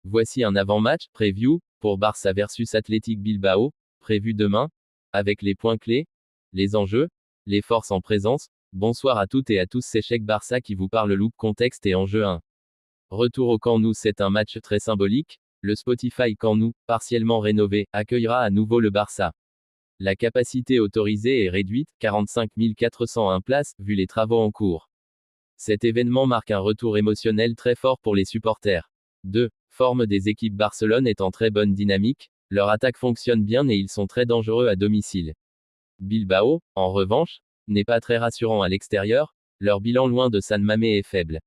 Voici un avant-match, preview, pour Barça versus Athletic Bilbao, prévu demain, avec les points clés, les enjeux, les forces en présence. Bonsoir à toutes et à tous, c'est Cheikh Barça qui vous parle. Loop contexte et enjeu 1. Retour au Camp Nou, c'est un match très symbolique. Le Spotify Camp Nou, partiellement rénové, accueillera à nouveau le Barça. La capacité autorisée est réduite, 45 401 places, vu les travaux en cours. Cet événement marque un retour émotionnel très fort pour les supporters. 2. Forme des équipes. Barcelone est en très bonne dynamique, leur attaque fonctionne bien et ils sont très dangereux à domicile. Bilbao, en revanche, n'est pas très rassurant à l'extérieur, leur bilan loin de San Mamés est faible.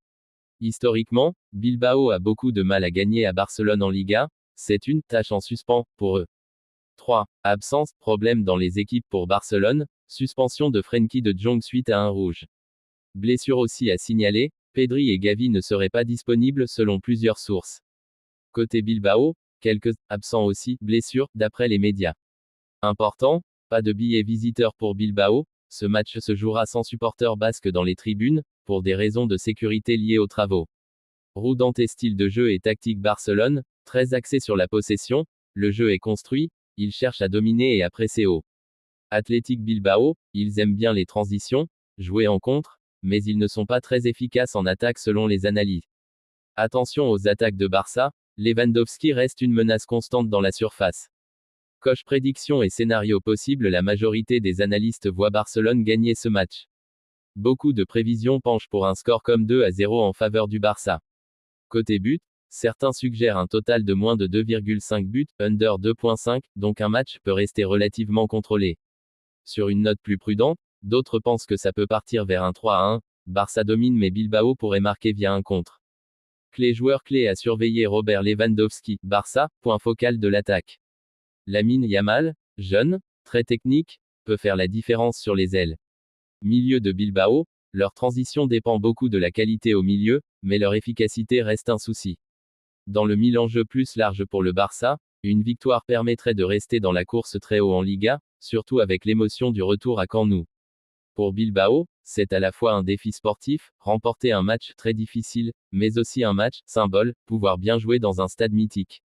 Historiquement, Bilbao a beaucoup de mal à gagner à Barcelone en Liga, c'est une tâche en suspens pour eux. 3. Absence, problème dans les équipes pour Barcelone, suspension de Frenkie de Jong suite à un rouge. Blessure aussi à signaler, Pedri et Gavi ne seraient pas disponibles selon plusieurs sources. Côté Bilbao, quelques absents aussi, blessures, d'après les médias. Important, pas de billets visiteurs pour Bilbao, ce match se jouera sans supporters basques dans les tribunes, pour des raisons de sécurité liées aux travaux. Roudante style de jeu et tactique. Barcelone, très axé sur la possession, le jeu est construit, ils cherchent à dominer et à presser haut. Athletic Bilbao, ils aiment bien les transitions, jouer en contre, mais ils ne sont pas très efficaces en attaque selon les analyses. Attention aux attaques de Barça, Lewandowski reste une menace constante dans la surface. Coche prédiction et scénario possible. La majorité des analystes voient Barcelone gagner ce match. Beaucoup de prévisions penchent pour un score comme 2-0 en faveur du Barça. Côté but, certains suggèrent un total de moins de 2,5 buts, under 2,5, donc un match peut rester relativement contrôlé. Sur une note plus prudente, d'autres pensent que ça peut partir vers un 3-1, Barça domine mais Bilbao pourrait marquer via un contre. Joueur clé à surveiller. Robert Lewandowski, Barça, point focal de l'attaque. Lamine Yamal, jeune, très technique, peut faire la différence sur les ailes. Milieu de Bilbao, leur transition dépend beaucoup de la qualité au milieu, mais leur efficacité reste un souci. Dans le enjeu plus large pour le Barça, une victoire permettrait de rester dans la course très haut en Liga, surtout avec l'émotion du retour à Camp Nou. Pour Bilbao, c'est à la fois un défi sportif, remporter un match très difficile, mais aussi un match symbole, pouvoir bien jouer dans un stade mythique.